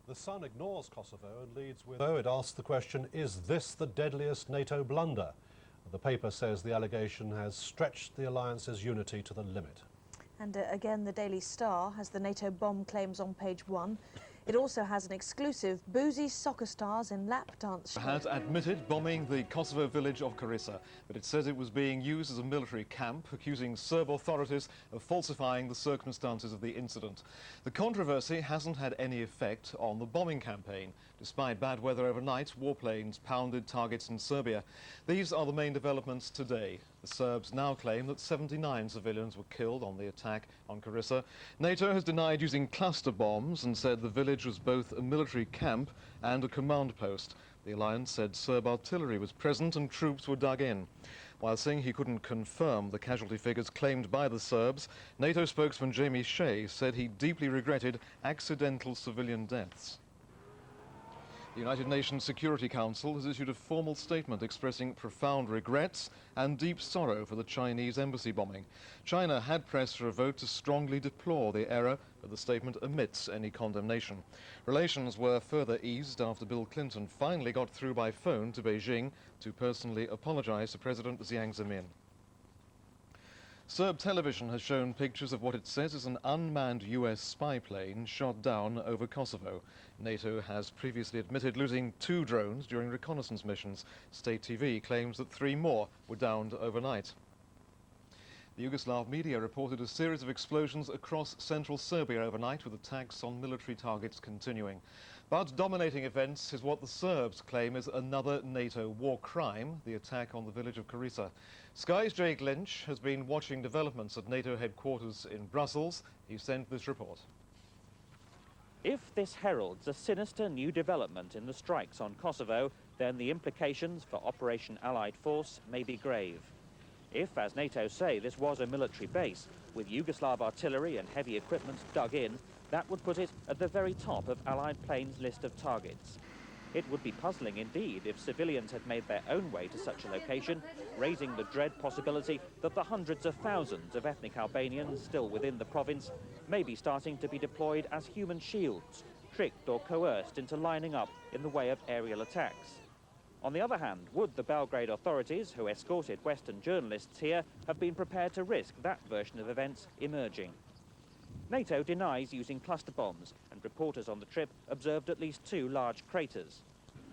The Sun ignores Kosovo and leads with... It asks the question, is this the deadliest NATO blunder? The paper says the allegation has stretched the alliance's unity to the limit. And again, the Daily Star has the NATO bomb claims on page 1. It also has an exclusive boozy soccer stars in lap dance. Has admitted bombing the Kosovo village of Korisa, but it says it was being used as a military camp, accusing Serb authorities of falsifying the circumstances of the incident. The controversy hasn't had any effect on the bombing campaign. Despite bad weather overnight, warplanes pounded targets in Serbia. These are the main developments today. The Serbs now claim that 79 civilians were killed on the attack on Korisa. NATO has denied using cluster bombs and said the village was both a military camp and a command post. The alliance said Serb artillery was present and troops were dug in. While saying he couldn't confirm the casualty figures claimed by the Serbs, NATO spokesman Jamie Shea said he deeply regretted accidental civilian deaths. The United Nations Security Council has issued a formal statement expressing profound regrets and deep sorrow for the Chinese embassy bombing. China had pressed for a vote to strongly deplore the error, but the statement omits any condemnation. Relations were further eased after Bill Clinton finally got through by phone to Beijing to personally apologize to President Jiang Zemin. Serb television has shown pictures of what it says is an unmanned US spy plane shot down over Kosovo. NATO has previously admitted losing 2 drones during reconnaissance missions. State TV claims that 3 more were downed overnight. The Yugoslav media reported a series of explosions across central Serbia overnight, with attacks on military targets continuing. But dominating events is what the Serbs claim is another NATO war crime, the attack on the village of Korisa. Sky's Jake Lynch has been watching developments at NATO headquarters in Brussels. He sent this report. If this heralds a sinister new development in the strikes on Kosovo, then the implications for Operation Allied Force may be grave. If, as NATO say, this was a military base, with Yugoslav artillery and heavy equipment dug in, that would put it at the very top of Allied planes' list of targets. It would be puzzling indeed if civilians had made their own way to such a location, raising the dread possibility that the hundreds of thousands of ethnic Albanians still within the province may be starting to be deployed as human shields, tricked or coerced into lining up in the way of aerial attacks. On the other hand, would the Belgrade authorities, who escorted Western journalists here, have been prepared to risk that version of events emerging? NATO denies using cluster bombs, and reporters on the trip observed at least 2 large craters.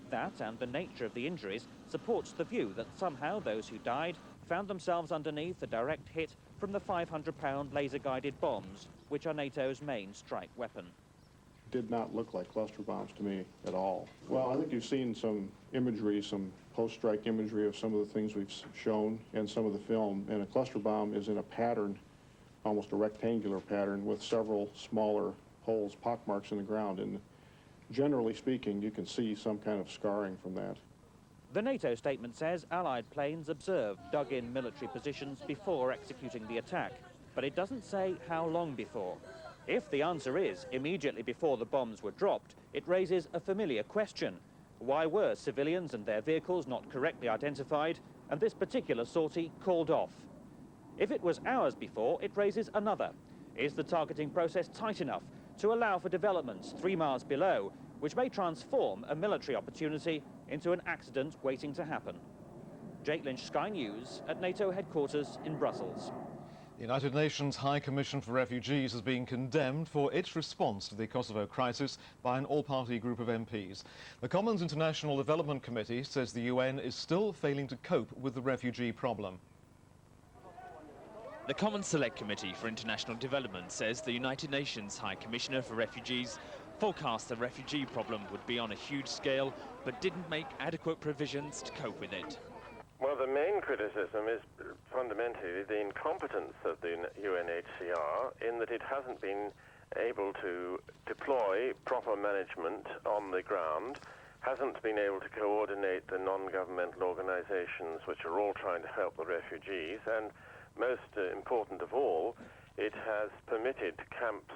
That, and the nature of the injuries, supports the view that somehow those who died found themselves underneath a direct hit from the 500-pound laser-guided bombs, which are NATO's main strike weapon. Did not look like cluster bombs to me at all. Well, I think you've seen some imagery, some post-strike imagery of some of the things we've shown and some of the film, and a cluster bomb is in a pattern, almost a rectangular pattern, with several smaller holes, pockmarks in the ground, and generally speaking, you can see some kind of scarring from that. The NATO statement says Allied planes observed dug-in military positions before executing the attack, but it doesn't say how long before. If the answer is immediately before the bombs were dropped, it raises a familiar question. Why were civilians and their vehicles not correctly identified, and this particular sortie called off? If it was hours before, it raises another. Is the targeting process tight enough to allow for developments 3 miles below, which may transform a military opportunity into an accident waiting to happen? Jake Lynch, Sky News, at NATO headquarters in Brussels. The United Nations High Commission for Refugees has been condemned for its response to the Kosovo crisis by an all-party group of MPs. The Commons International Development Committee says the UN is still failing to cope with the refugee problem. The Commons Select Committee for International Development says the United Nations High Commissioner for Refugees forecast the refugee problem would be on a huge scale, but didn't make adequate provisions to cope with it. Well, the main criticism is fundamentally the incompetence of the UNHCR in that it hasn't been able to deploy proper management on the ground, hasn't been able to coordinate the non-governmental organizations which are all trying to help the refugees, and most important of all, it has permitted camps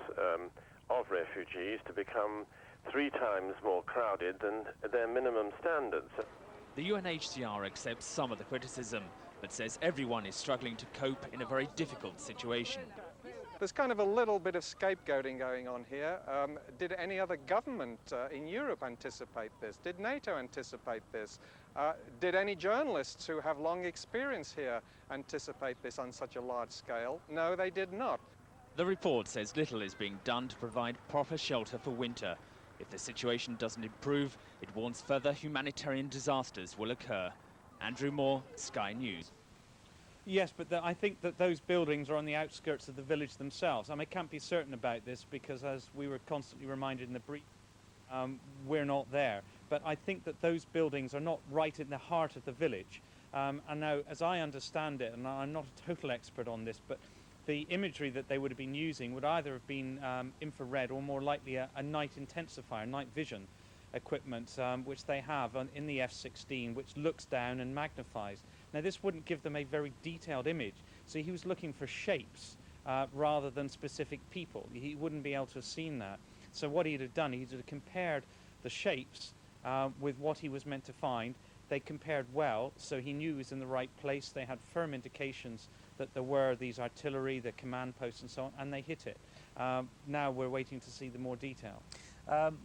of refugees to become 3 times more crowded than their minimum standards. The UNHCR accepts some of the criticism, but says everyone is struggling to cope in a very difficult situation. There's kind of a little bit of scapegoating going on here. Did any other government in Europe anticipate this? Did NATO anticipate this? Did any journalists who have long experience here anticipate this on such a large scale? No, they did not. The report says little is being done to provide proper shelter for winter. If the situation doesn't improve, it warns further humanitarian disasters will occur. Andrew Moore, Sky News. Yes, but I think that those buildings are on the outskirts of the village themselves. I mean, I can't be certain about this because, as we were constantly reminded in the brief, we're not there. But I think that those buildings are not right in the heart of the village. And now, as I understand it, and I'm not a total expert on this, but the imagery that they would have been using would either have been infrared or more likely a night intensifier, night vision equipment, which they have in the F-16, which looks down and magnifies. Now, this wouldn't give them a very detailed image, so he was looking for shapes rather than specific people. He wouldn't be able to have seen that. So what he'd have done, he'd have compared the shapes with what he was meant to find. They compared well, so he knew he was in the right place. They had firm indications that there were these artillery, the command posts and so on, and they hit it. Now we're waiting to see the more detail.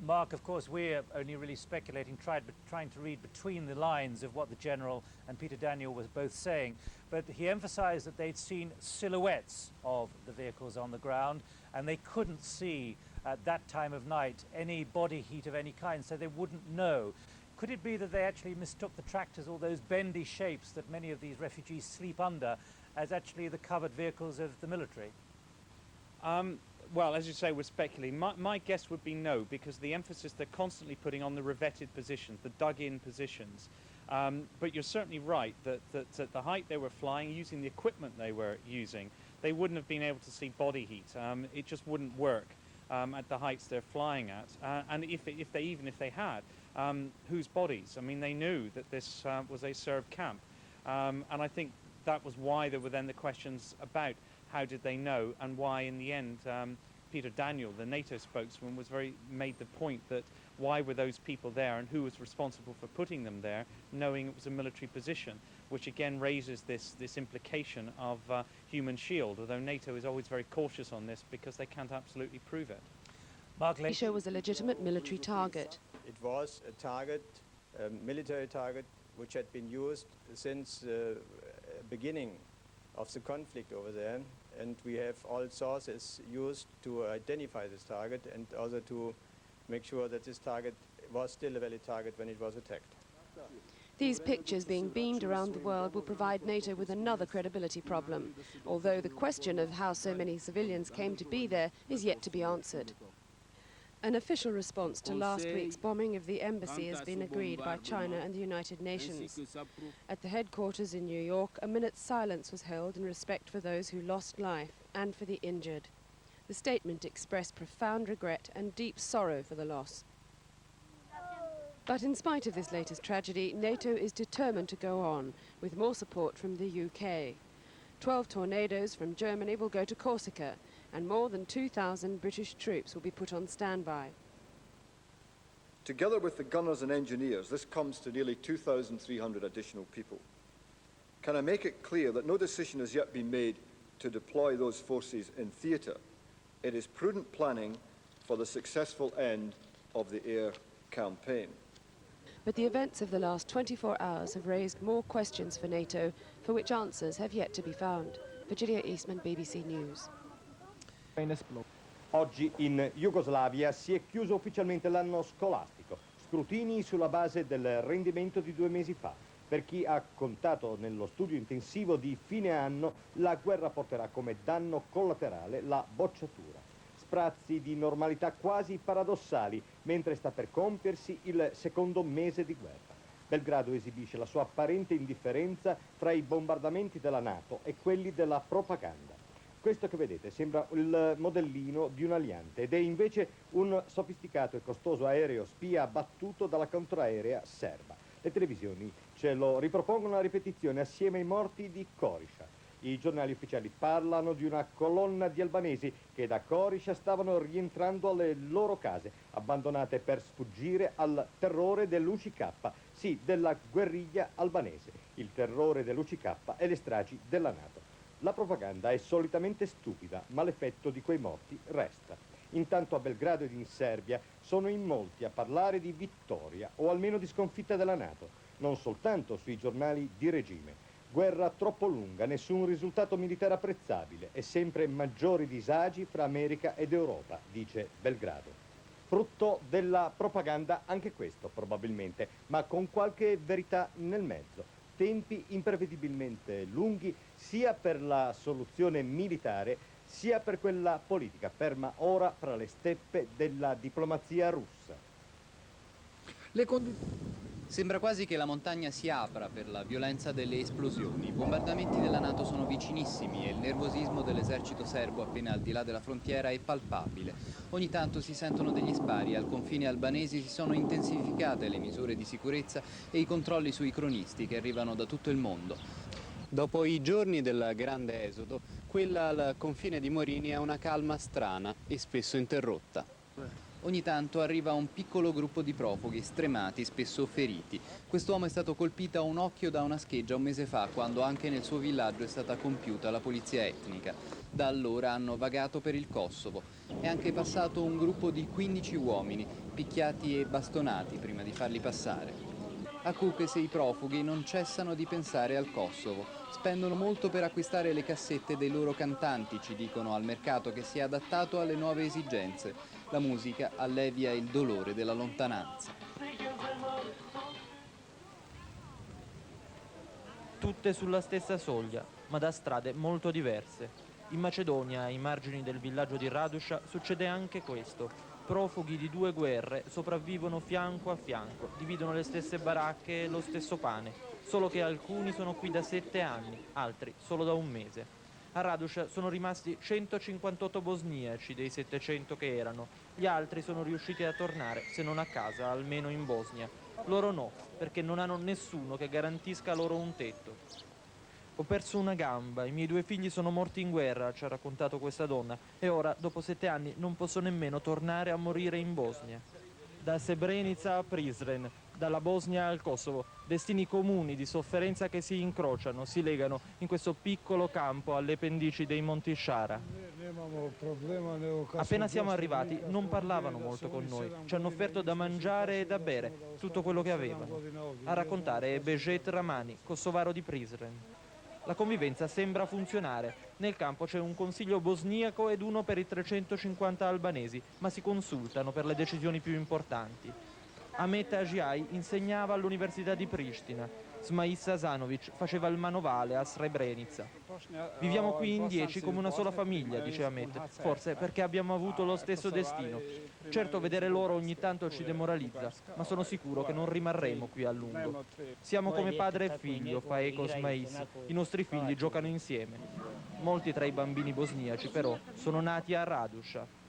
Mark, of course, we're only really speculating, trying to read between the lines of what the General and Peter Daniel was both saying. But he emphasized that they'd seen silhouettes of the vehicles on the ground, and they couldn't see at that time of night any body heat of any kind, so they wouldn't know. Could it be that they actually mistook the tractors, all those bendy shapes that many of these refugees sleep under, as actually the covered vehicles of the military? Well, as you say, we're speculating. My guess would be no, because the emphasis they're constantly putting on the revetted positions, the dug-in positions. But you're certainly right that at the height they were flying, using the equipment they were using, they wouldn't have been able to see body heat. It just wouldn't work at the heights they're flying at. And even if they had, whose bodies? I mean, they knew that this was a Serb camp. And I think that was why there were then the questions about how did they know, and why in the end Peter Daniel, the NATO spokesman, made the point that why were those people there and who was responsible for putting them there, knowing it was a military position, which again raises this implication of human shield, although NATO is always very cautious on this because they can't absolutely prove it. Mark Croatia was a legitimate military target. It was a target, a military target, which had been used since the beginning of the conflict over there, and we have all sources used to identify this target and also to make sure that this target was still a valid target when it was attacked. These pictures being beamed around the world will provide NATO with another credibility problem, although the question of how so many civilians came to be there is yet to be answered. An official response to last week's bombing of the embassy has been agreed by China and the United Nations. At the headquarters in New York, a minute's silence was held in respect for those who lost life and for the injured. The statement expressed profound regret and deep sorrow for the loss. But in spite of this latest tragedy, NATO is determined to go on, with more support from the UK. 12 tornadoes from Germany will go to Corsica, and more than 2,000 British troops will be put on standby. Together with the gunners and engineers, this comes to nearly 2,300 additional people. Can I make it clear that no decision has yet been made to deploy those forces in theatre? It is prudent planning for the successful end of the air campaign. But the events of the last 24 hours have raised more questions for NATO, for which answers have yet to be found. Virginia Eastman, BBC News. Oggi in Jugoslavia si è chiuso ufficialmente l'anno scolastico. Scrutini sulla base del rendimento di 2 mesi fa. Per chi ha contato nello studio intensivo di fine anno, la guerra porterà come danno collaterale la bocciatura. Sprazzi di normalità quasi paradossali, mentre sta per compiersi il secondo mese di guerra. Belgrado esibisce la sua apparente indifferenza fra i bombardamenti della NATO e quelli della propaganda. Questo che vedete sembra il modellino di un aliante ed è invece un sofisticato e costoso aereo spia abbattuto dalla contraerea serba. Le televisioni ce lo ripropongono a ripetizione assieme ai morti di Korisha. I giornali ufficiali parlano di una colonna di albanesi che da Korisha stavano rientrando alle loro case, abbandonate per sfuggire al terrore dell'UCK, sì, della guerriglia albanese. Il terrore dell'UCK e le stragi della NATO. La propaganda è solitamente stupida, ma l'effetto di quei morti resta. Intanto a Belgrado ed in Serbia sono in molti a parlare di vittoria o almeno di sconfitta della NATO, non soltanto sui giornali di regime. Guerra troppo lunga, nessun risultato militare apprezzabile e sempre maggiori disagi fra America ed Europa, dice Belgrado. Frutto della propaganda anche questo, probabilmente, ma con qualche verità nel mezzo. Tempi imprevedibilmente lunghi sia per la soluzione militare sia per quella politica, ferma ora fra le steppe della diplomazia russa. Sembra quasi che la montagna si apra per la violenza delle esplosioni. I bombardamenti della NATO sono vicinissimi e il nervosismo dell'esercito serbo appena al di là della frontiera è palpabile. Ogni tanto si sentono degli spari e al confine albanesi si sono intensificate le misure di sicurezza e i controlli sui cronisti che arrivano da tutto il mondo. Dopo i giorni del grande esodo, quella al confine di Morini è una calma strana e spesso interrotta. Ogni tanto arriva un piccolo gruppo di profughi, stremati, spesso feriti. Quest'uomo è stato colpito a un occhio da una scheggia un mese fa, quando anche nel suo villaggio è stata compiuta la pulizia etnica. Da allora hanno vagato per il Kosovo. È anche passato un gruppo di 15 uomini, picchiati e bastonati prima di farli passare. A Kukës i profughi non cessano di pensare al Kosovo. Spendono molto per acquistare le cassette dei loro cantanti, ci dicono al mercato che si è adattato alle nuove esigenze. La musica allevia il dolore della lontananza. Tutte sulla stessa soglia, ma da strade molto diverse. In Macedonia, ai margini del villaggio di Raduša, succede anche questo. Profughi di due guerre sopravvivono fianco a fianco, dividono le stesse baracche e lo stesso pane, solo che alcuni sono qui da 7 anni, altri solo da un mese. A Raduša sono rimasti 158 bosniaci dei 700 che erano, gli altri sono riusciti a tornare, se non a casa, almeno in Bosnia. Loro no, perché non hanno nessuno che garantisca loro un tetto. Ho perso una gamba, i miei 2 figli sono morti in guerra, ci ha raccontato questa donna, e ora, dopo 7 anni, non posso nemmeno tornare a morire in Bosnia. Da Srebrenica a Prizren, dalla Bosnia al Kosovo, destini comuni di sofferenza che si incrociano, si legano in questo piccolo campo alle pendici dei Monti Shara. Appena siamo arrivati non parlavano molto con noi, ci hanno offerto da mangiare e da bere, tutto quello che avevano. A raccontare è Bejet Ramani, kosovaro di Prizren. La convivenza sembra funzionare. Nel campo c'è un consiglio bosniaco ed uno per i 350 albanesi, ma si consultano per le decisioni più importanti. Ahmet Agiai insegnava all'Università di Pristina. Smail Asanovic faceva il manovale a Srebrenica. Viviamo qui in 10 come una sola famiglia, dice Ahmet, forse perché abbiamo avuto lo stesso destino. Certo, vedere loro ogni tanto ci demoralizza, ma sono sicuro che non rimarremo qui a lungo. Siamo come padre e figlio, fa eco Smail. I nostri figli giocano insieme. Molti tra i bambini bosniaci, però, sono nati a Raduša.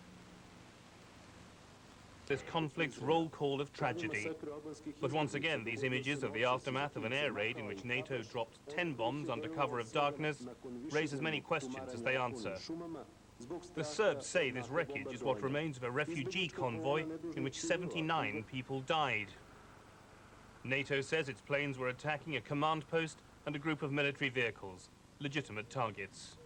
This conflict's roll call of tragedy. But once again, these images of the aftermath of an air raid in which NATO dropped 10 bombs under cover of darkness raise as many questions as they answer. The Serbs say this wreckage is what remains of a refugee convoy in which 79 people died. NATO says its planes were attacking a command post and a group of military vehicles, legitimate targets.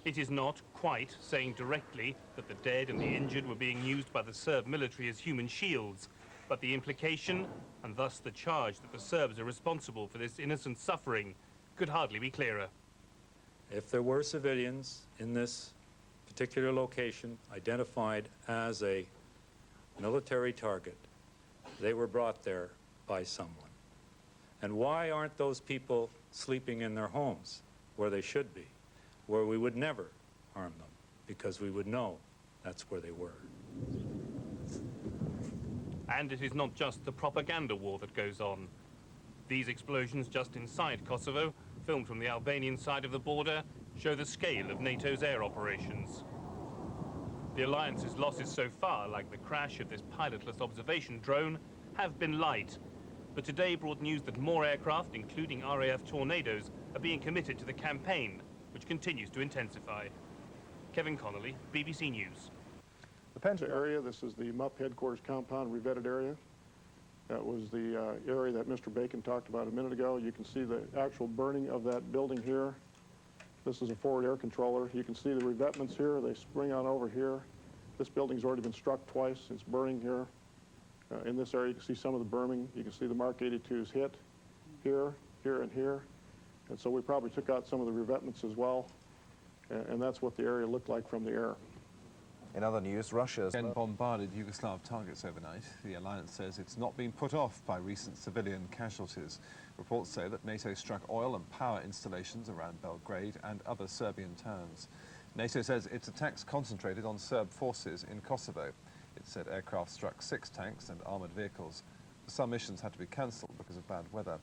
It is not quite saying directly that the dead and the injured were being used by the Serb military as human shields, but the implication, and thus the charge that the Serbs are responsible for this innocent suffering, could hardly be clearer. If there were civilians in this particular location identified as a military target, they were brought there by someone. And why aren't those people sleeping in their homes where they should be, where we would never harm them, because we would know that's where they were? And it is not just the propaganda war that goes on. These explosions just inside Kosovo, filmed from the Albanian side of the border, show the scale of NATO's air operations. The alliance's losses so far, like the crash of this pilotless observation drone, have been light. But today brought news that more aircraft, including RAF Tornadoes, are being committed to the campaign, which continues to intensify. Kevin Connolly, BBC News. The Penza area, this is the MUP headquarters compound revetted area. That was the area that Mr. Bacon talked about a minute ago. You can see the actual burning of that building here. This is a forward air controller. You can see the revetments here. They spring on over here. This building's already been struck twice. It's burning here. In this area, you can see some of the burning. You can see the Mark 82s hit here, here, and here. And so we probably took out some of the revetments as well. And that's what the area looked like from the air. In other news, Russia has bombarded Yugoslav targets overnight. The alliance says it's not been put off by recent civilian casualties. Reports say that NATO struck oil and power installations around Belgrade and other Serbian towns. NATO says its attacks concentrated on Serb forces in Kosovo. It said aircraft struck 6 tanks and armoured vehicles. Some missions had to be cancelled because of bad weather.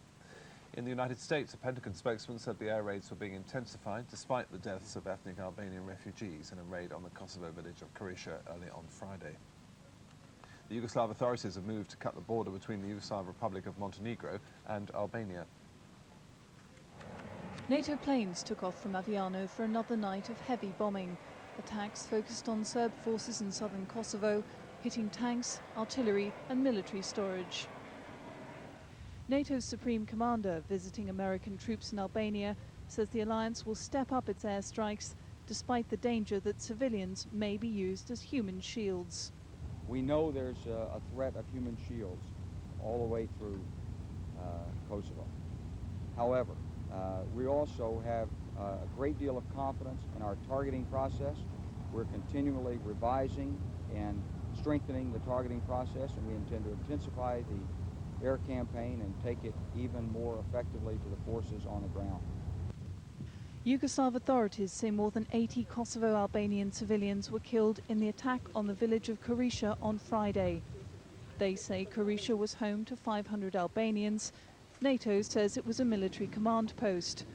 In the United States, a Pentagon spokesman said the air raids were being intensified despite the deaths of ethnic Albanian refugees in a raid on the Kosovo village of Korisha early on Friday. The Yugoslav authorities have moved to cut the border between the Yugoslav Republic of Montenegro and Albania. NATO planes took off from Aviano for another night of heavy bombing. Attacks focused on Serb forces in southern Kosovo, hitting tanks, artillery and military storage. NATO's Supreme Commander, visiting American troops in Albania, says the alliance will step up its airstrikes despite the danger that civilians may be used as human shields. We know there's a threat of human shields all the way through Kosovo. However, we also have a great deal of confidence in our targeting process. We're continually revising and strengthening the targeting process, and we intend to intensify the air campaign and take it even more effectively to the forces on the ground. Yugoslav authorities say more than 80 Kosovo Albanian civilians were killed in the attack on the village of Korisha on Friday. They say Korisha was home to 500 Albanians. NATO says it was a military command post.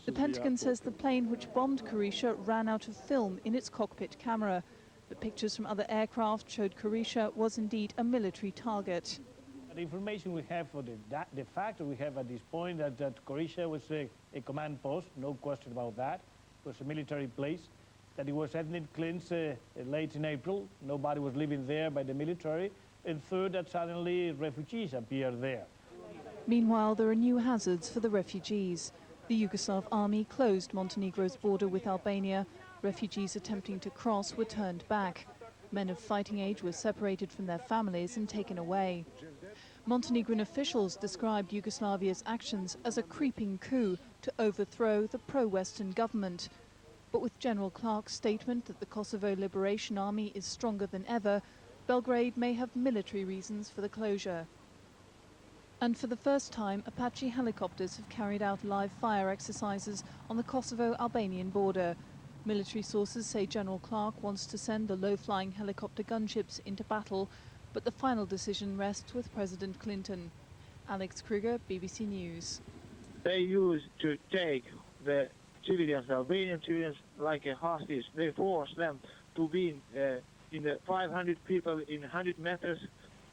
The Pentagon says the plane which bombed Korisha ran out of film in its cockpit camera, but pictures from other aircraft showed Korisha was indeed a military target. The information we have for the fact we have at this point that Korisha was a command post, no question about that. It was a military place, that it was ethnic cleansed late in April. Nobody was living there by the military. And third, that suddenly refugees appeared there. Meanwhile, there are new hazards for the refugees. The Yugoslav army closed Montenegro's border with Albania. Refugees attempting to cross were turned back. Men of fighting age were separated from their families and taken away. Montenegrin officials described Yugoslavia's actions as a creeping coup to overthrow the pro-Western government. But with General Clark's statement that the Kosovo Liberation Army is stronger than ever, Belgrade may have military reasons for the closure. And for the first time, Apache helicopters have carried out live fire exercises on the Kosovo-Albanian border. Military sources say General Clark wants to send the low-flying helicopter gunships into battle, but the final decision rests with President Clinton. Alex Kruger, BBC News. They used to take the civilians, Albanian civilians, like a hostage. They forced them to be in the 500 people in 100 meters,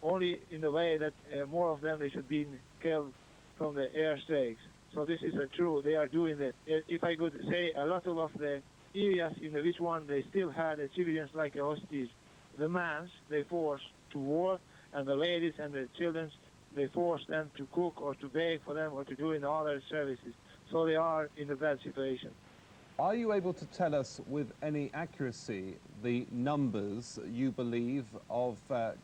only in the way that more of them they should be killed from the airstrikes. So this is true. They are doing that. If I could say, a lot of the areas in which one they still had the civilians like a hostage. The men they forced to work, and the ladies and the children they forced them to cook or to bake for them or to do in other services. So they are in a bad situation. Are you able to tell us with any accuracy the numbers you believe of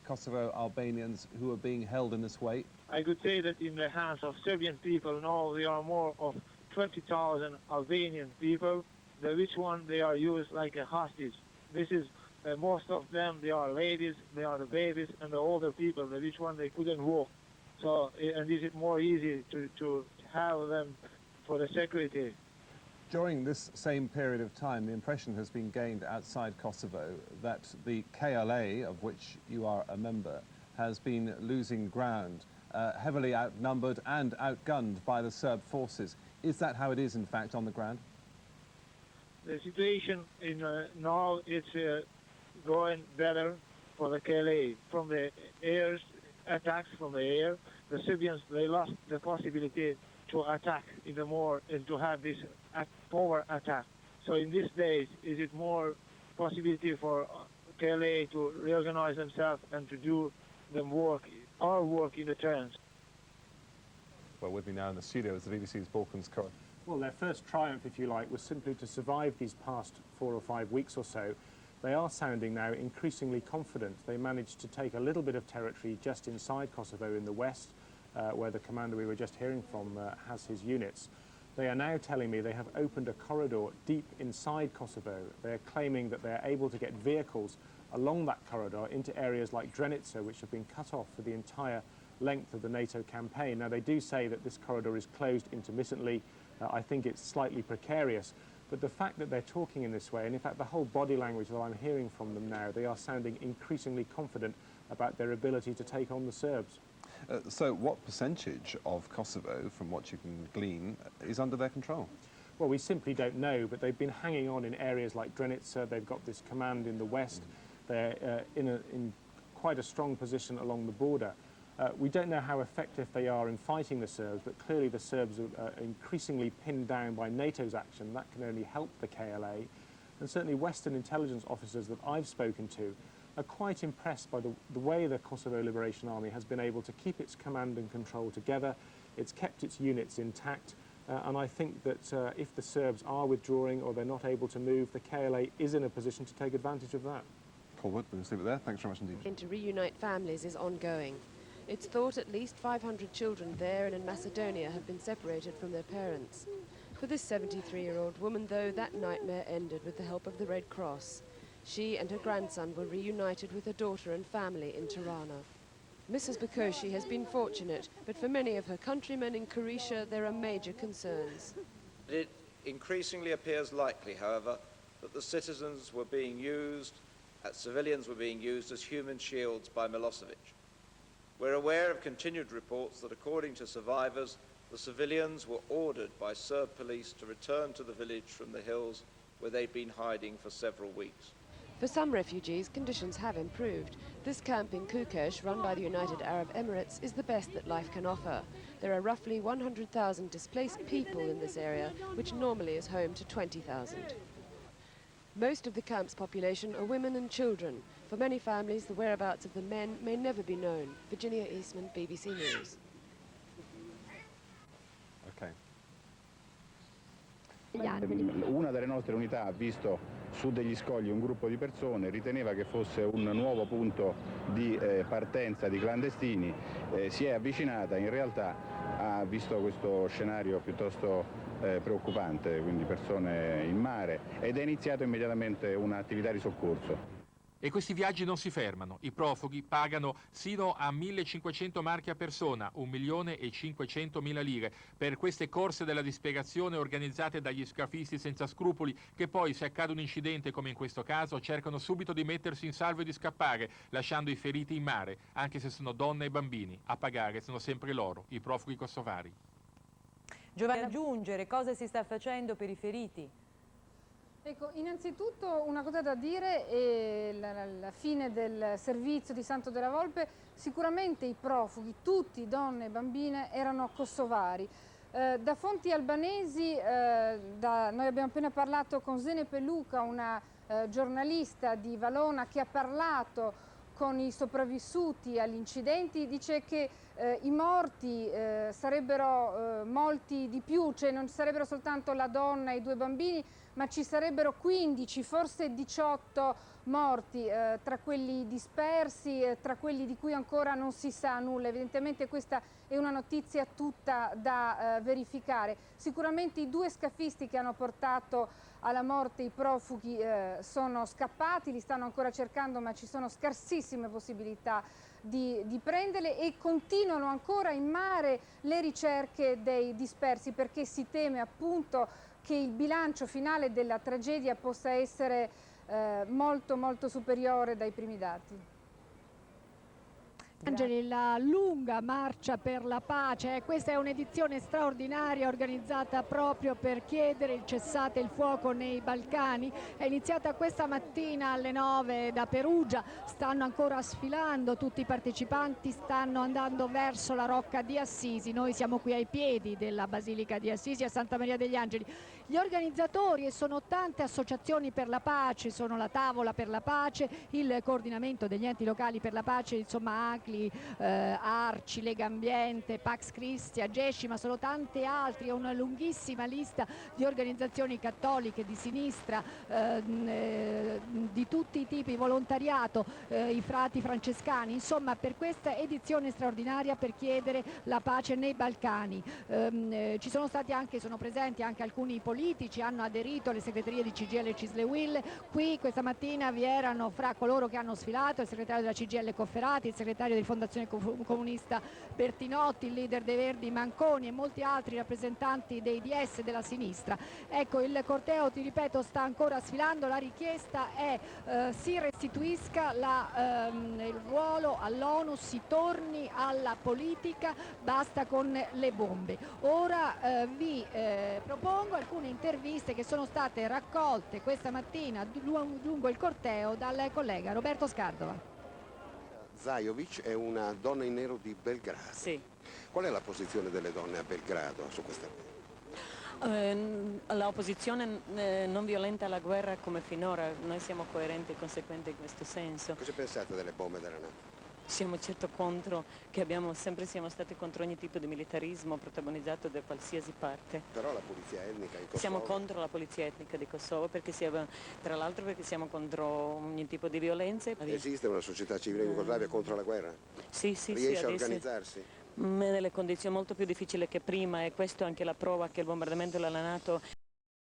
Kosovo Albanians who are being held in this way? I could say that in the hands of Serbian people now there are more of 20,000 Albanian people, which one they are used like a hostage. This is most of them, they are ladies, they are the babies and the older people, which one they couldn't walk. So, and is it more easy to have them for the security? During this same period of time, the impression has been gained outside Kosovo that the KLA, of which you are a member, has been losing ground, heavily outnumbered and outgunned by the Serb forces. Is that how it is, in fact, on the ground? The situation in now it's going better for the KLA. From the air attacks from the air, the Serbians they lost the possibility to attack even more and to have this power attack. So in these days, is it more possibility for KLA to reorganize themselves and to do them our work in the turns? Well, with me now in the studio is the BBC's Balkans correspondent. Well, their first triumph, if you like, was simply to survive these past 4 or 5 weeks or so. They are sounding now increasingly confident. They managed to take a little bit of territory just inside Kosovo in the west, where the commander we were just hearing from has his units. They are now telling me they have opened a corridor deep inside Kosovo. They are claiming that they are able to get vehicles along that corridor into areas like Drenica, which have been cut off for the entire length of the NATO campaign. Now, they do say that this corridor is closed intermittently. I think it's slightly precarious, but the fact that they're talking in this way, and in fact the whole body language that I'm hearing from them now, they are sounding increasingly confident about their ability to take on the Serbs. So what percentage of Kosovo, from what you can glean, is under their control? Well, we simply don't know, but they've been hanging on in areas like Drenica. They've got this command in the west. They're in quite a strong position along the border. We don't know how effective they are in fighting the Serbs, but clearly the Serbs are increasingly pinned down by NATO's action. That can only help the KLA. And certainly Western intelligence officers that I've spoken to are quite impressed by the way the Kosovo Liberation Army has been able to keep its command and control together. It's kept its units intact. And I think that if the Serbs are withdrawing or they're not able to move, the KLA is in a position to take advantage of that. Paul Wood, we'll leave it there. Thanks very much indeed. To reunite families is ongoing. It's thought at least 500 children there and in Macedonia have been separated from their parents. For this 73-year-old woman, though, that nightmare ended with the help of the Red Cross. She and her grandson were reunited with her daughter and family in Tirana. Mrs. Bakoshi has been fortunate, but for many of her countrymen in Croatia, there are major concerns. It increasingly appears likely, however, that the citizens were being used, civilians were being used as human shields by Milosevic. We're aware of continued reports that, according to survivors, the civilians were ordered by Serb police to return to the village from the hills where they'd been hiding for several weeks. For some refugees, conditions have improved. This camp in Kukës, run by the United Arab Emirates, is the best that life can offer. There are roughly 100,000 displaced people in this area, which normally is home to 20,000. Most of the camp's population are women and children. For many families, the whereabouts of the men may never be known. Virginia Eastman, BBC News. Okay. Una delle nostre unità ha visto su degli scogli un gruppo di persone, riteneva che fosse un nuovo punto di partenza di clandestini, si è avvicinata, in realtà ha visto questo scenario piuttosto preoccupante, quindi persone in mare, ed è iniziato immediatamente un'attività di soccorso. E questi viaggi non si fermano. I profughi pagano sino a 1.500 marchi a persona, 1.500.000 lire, per queste corse della disperazione organizzate dagli scafisti senza scrupoli che poi, se accade un incidente come in questo caso, cercano subito di mettersi in salvo e di scappare, lasciando i feriti in mare, anche se sono donne e bambini. A pagare sono sempre loro, i profughi kosovari. Giovanni, aggiungere cosa si sta facendo per i feriti? Ecco, innanzitutto una cosa da dire è la fine del servizio di Santo della Volpe. Sicuramente i profughi, tutti donne e bambine, erano kosovari. Da fonti albanesi, noi abbiamo appena parlato con Zene Peluca, una giornalista di Valona che ha parlato con i sopravvissuti agli incidenti, dice che i morti sarebbero molti di più, cioè non sarebbero soltanto la donna e i 2 bambini, ma ci sarebbero 15, forse 18 morti, tra quelli dispersi, tra quelli di cui ancora non si sa nulla. Evidentemente questa è una notizia tutta da verificare. Sicuramente i 2 scafisti che hanno portato alla morte i profughi sono scappati, li stanno ancora cercando, ma ci sono scarsissime possibilità di prenderle, e continuano ancora in mare le ricerche dei dispersi, perché si teme appunto che il bilancio finale della tragedia possa essere molto superiore dai primi dati. Angeli, la lunga marcia per la pace, questa è un'edizione straordinaria organizzata proprio per chiedere il cessate il fuoco nei Balcani. È iniziata questa mattina alle 9 da Perugia, stanno ancora sfilando, tutti i partecipanti stanno andando verso la Rocca di Assisi. Noi siamo qui ai piedi della Basilica di Assisi a Santa Maria degli Angeli. Gli organizzatori, e sono tante associazioni per la pace, sono la Tavola per la Pace, il coordinamento degli enti locali per la pace, insomma ACLI, Arci, Lega Ambiente, Pax Christi, Agesci, ma sono tante altre, è una lunghissima lista di organizzazioni cattoliche, di sinistra, di tutti i tipi, volontariato, i frati francescani, insomma per questa edizione straordinaria per chiedere la pace nei Balcani. Ci sono stati anche, sono presenti anche alcuni politici, hanno aderito alle segreterie di CGIL e Cisle-Will. Qui questa mattina vi erano fra coloro che hanno sfilato il segretario della CGIL Cofferati, il segretario di Fondazione Comunista Bertinotti, il leader dei Verdi Manconi e molti altri rappresentanti dei DS della sinistra. Ecco, il corteo, ti ripeto, sta ancora sfilando, la richiesta è si restituisca il ruolo all'ONU, si torni alla politica, basta con le bombe. Ora vi propongo alcune interviste che sono state raccolte questa mattina lungo il corteo dal collega Roberto Scardova. Zajovic è una donna in nero di Belgrado. Sì. Qual è la posizione delle donne a Belgrado su questa? L'opposizione non violenta alla guerra come finora, noi siamo coerenti e conseguenti in questo senso. Cosa pensate delle bombe della NATO? Siamo certo contro, sempre siamo stati contro ogni tipo di militarismo protagonizzato da qualsiasi parte. Però la pulizia etnica in Kosovo... Siamo contro la polizia etnica di Kosovo, tra l'altro perché siamo contro ogni tipo di violenza. Esiste una società civile in Jugoslavia contro la guerra? Sì, Riesce a organizzarsi? Nelle condizioni molto più difficili che prima, e questo è anche la prova che il bombardamento della NATO